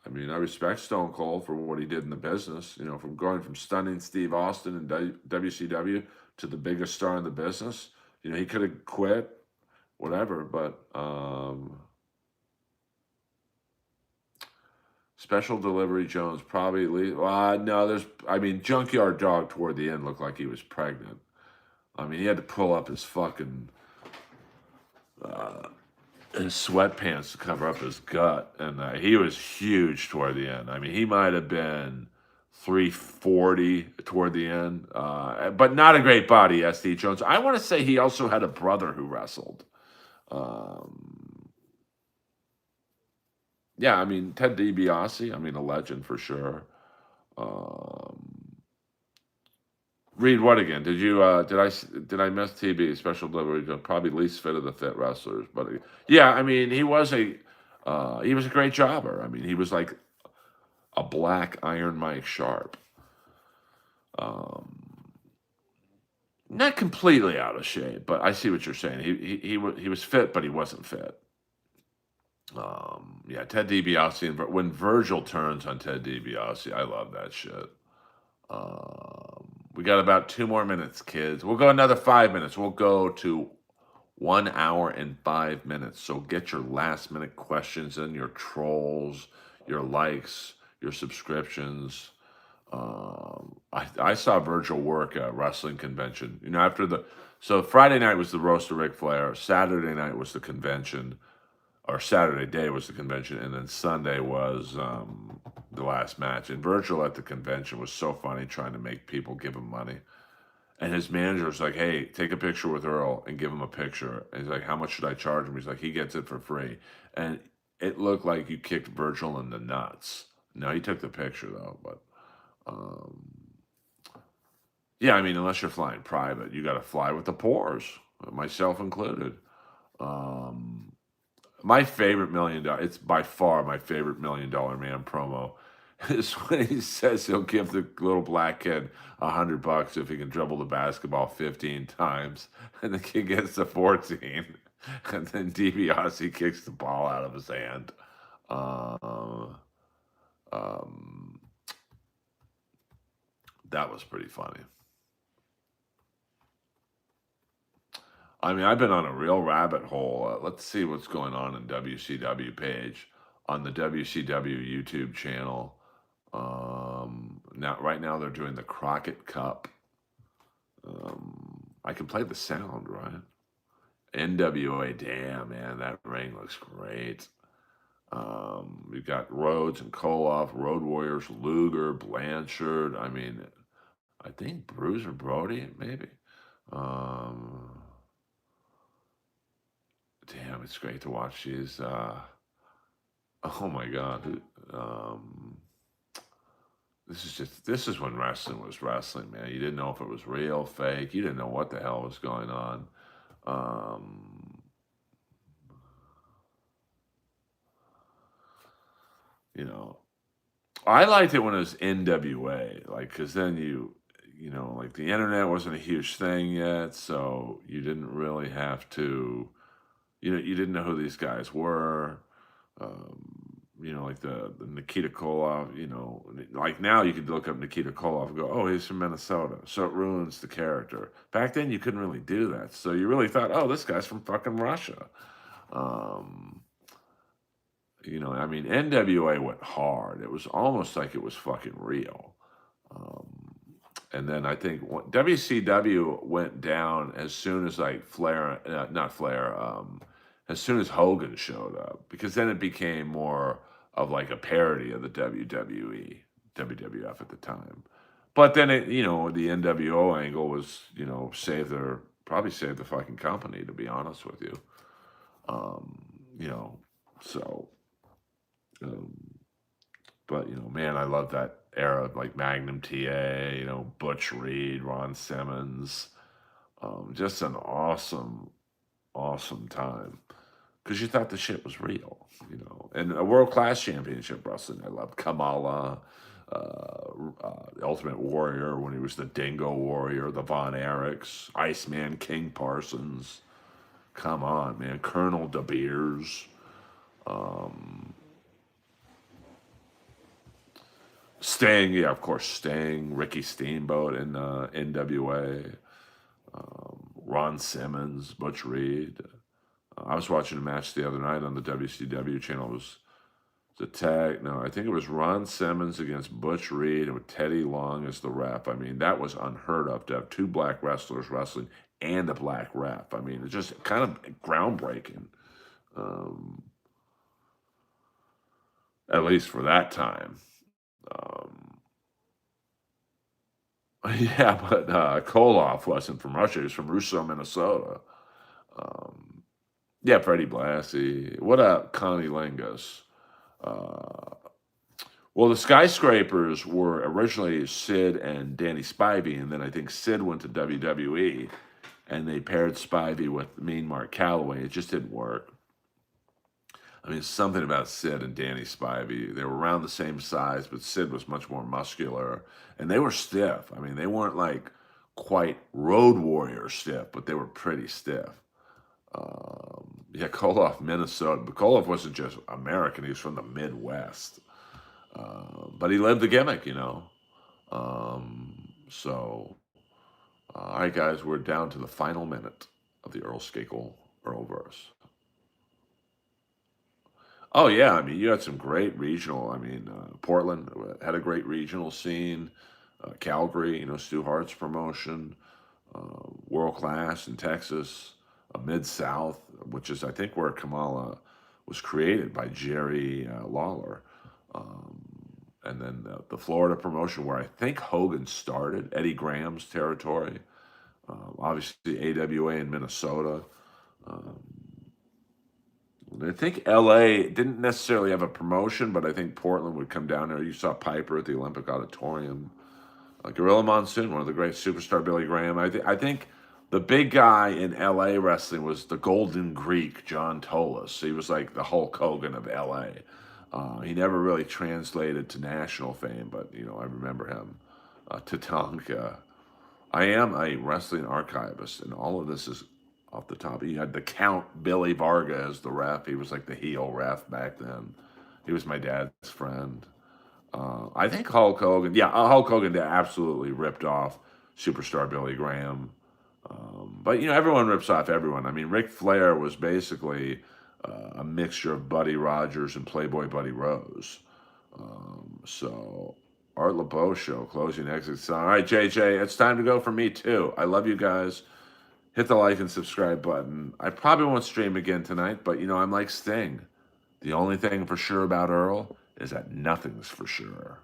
I mean, I respect Stone Cold for what he did in the business, from going from stunning Steve Austin in WCW to the biggest star in the business. He could have quit, whatever, but Special Delivery Jones probably, no, I mean, Junkyard Dog toward the end looked like he was pregnant. I mean, he had to pull up his fucking his sweatpants to cover up his gut, and he was huge toward the end. I mean, he might have been 340 toward the end, but not a great body, SD Jones. I want to say he also had a brother who wrestled. Yeah, I mean, Ted DiBiase, I mean, a legend for sure. Read what again? Did I miss TB Special Delivery? Probably least fit of the fit wrestlers, but yeah, I mean he was a great jobber. I mean he was like a black Iron Mike Sharp. Not completely out of shape, but I see what you're saying. He was fit, but he wasn't fit. Yeah, Ted DiBiase, and when Virgil turns on Ted DiBiase, I love that shit. We got about 2 more minutes, kids. We'll go another 5 minutes. We'll go to 1 hour and 5 minutes. So get your last minute questions in, your trolls, your likes, your subscriptions. I saw Virgil work at a wrestling convention. So Friday night was the roast of Ric Flair. Saturday night was the convention, or Saturday day was the convention, and then Sunday was the last match. And Virgil at the convention was so funny, trying to make people give him money. And his manager was like, "Hey, take a picture with Earl and give him a picture." And he's like, "How much should I charge him?" He's like, "He gets it for free." And it looked like you kicked Virgil in the nuts. No, he took the picture though, but um, yeah, I mean, unless you're flying private, you got to fly with the pores, myself included. Um, my favorite it's by far my favorite $1 Million Man promo is when he says he'll give the little black kid $100 if he can dribble the basketball 15 times, and the kid gets to 14, and then DiBiase kicks the ball out of his hand. Uh, um, that was pretty funny. I mean, I've been on a real rabbit hole. Let's see what's going on in WCW page on the WCW YouTube channel. Right now they're doing the Crockett Cup. I can play the sound, right? NWA, damn man, that ring looks great. We've got Rhodes and Koloff, Road Warriors, Luger, Blanchard. I mean, I think Bruiser Brody, maybe. Damn, it's great to watch these. Oh my God. This is when wrestling was wrestling, man. You didn't know if it was real, fake. You didn't know what the hell was going on. I liked it when it was NWA, like, because then like the internet wasn't a huge thing yet, so you didn't really have to, you didn't know who these guys were. Like the Nikita Koloff, like now you could look up Nikita Koloff and go, oh, he's from Minnesota. So it ruins the character. Back then you couldn't really do that. So you really thought, oh, this guy's from fucking Russia. I mean, NWA went hard. It was almost like it was fucking real. Um, and then I think WCW went down as soon as like Flair, not Flair, as soon as Hogan showed up, because then it became more of like a parody of the WWE, WWF at the time. But then the NWO angle was, probably saved the fucking company, to be honest with you. Um, you know, so, um, but man, I love that era of like Magnum TA, Butch Reed, Ron Simmons. Just an awesome, awesome time because you thought the shit was real, And a world class championship wrestling, I loved Kamala, the Ultimate Warrior when he was the Dingo Warrior, the Von Erichs, Iceman King Parsons. Come on, man, Colonel De Beers. Um, Sting, yeah, of course, Sting, Ricky Steamboat in NWA, Ron Simmons, Butch Reed. I was watching a match the other night on the WCW channel. It was the tag. No, I think it was Ron Simmons against Butch Reed with Teddy Long as the ref. I mean, that was unheard of to have two black wrestlers wrestling and a black ref. I mean, it's just kind of groundbreaking, um, at least for that time. Um, yeah, but Koloff wasn't from Russia. He was from Russo, Minnesota. Um, yeah, Freddie Blassie. What up, Connie Lingus? Uh, well, the Skyscrapers were originally Sid and Danny Spivey, and then I think Sid went to WWE, and they paired Spivey with Mean Mark Calloway. It just didn't work. I mean, something about Sid and Danny Spivey. They were around the same size, but Sid was much more muscular, and they were stiff. I mean, they weren't like quite Road Warrior stiff, but they were pretty stiff. Yeah, Koloff, Minnesota. But Koloff wasn't just American; he was from the Midwest. But he lived the gimmick. So, all right, guys, we're down to the final minute of the Earl Skakel Earlverse. Oh yeah, I mean, you had some great regional. I mean, Portland had a great regional scene. Calgary, Stu Hart's promotion, world class in Texas, Mid South, which is I think where Kamala was created by Jerry Lawler, um, and then the Florida promotion where I think Hogan started, Eddie Graham's territory. Obviously, AWA in Minnesota. Um, I think LA didn't necessarily have a promotion, but I think Portland would come down there. You saw Piper at the Olympic Auditorium. Gorilla Monsoon, one of the great superstar Billy Graham. I think the big guy in LA wrestling was the Golden Greek, John Tolis. He was like the Hulk Hogan of LA. He never really translated to national fame, but I remember him. Tatanka. I am a wrestling archivist, and all of this is off the top. You had the Count Billy Varga as the ref. He was like the heel ref back then. He was my dad's friend. I think Hulk Hogan, yeah, Hulk Hogan absolutely ripped off superstar Billy Graham. But everyone rips off everyone. I mean, Ric Flair was basically a mixture of Buddy Rogers and Playboy Buddy Rose. So Art LeBeau show closing exit song. All right, JJ, it's time to go for me too. I love you guys. Hit the like and subscribe button. I probably won't stream again tonight, but I'm like Sting. The only thing for sure about Earl is that nothing's for sure.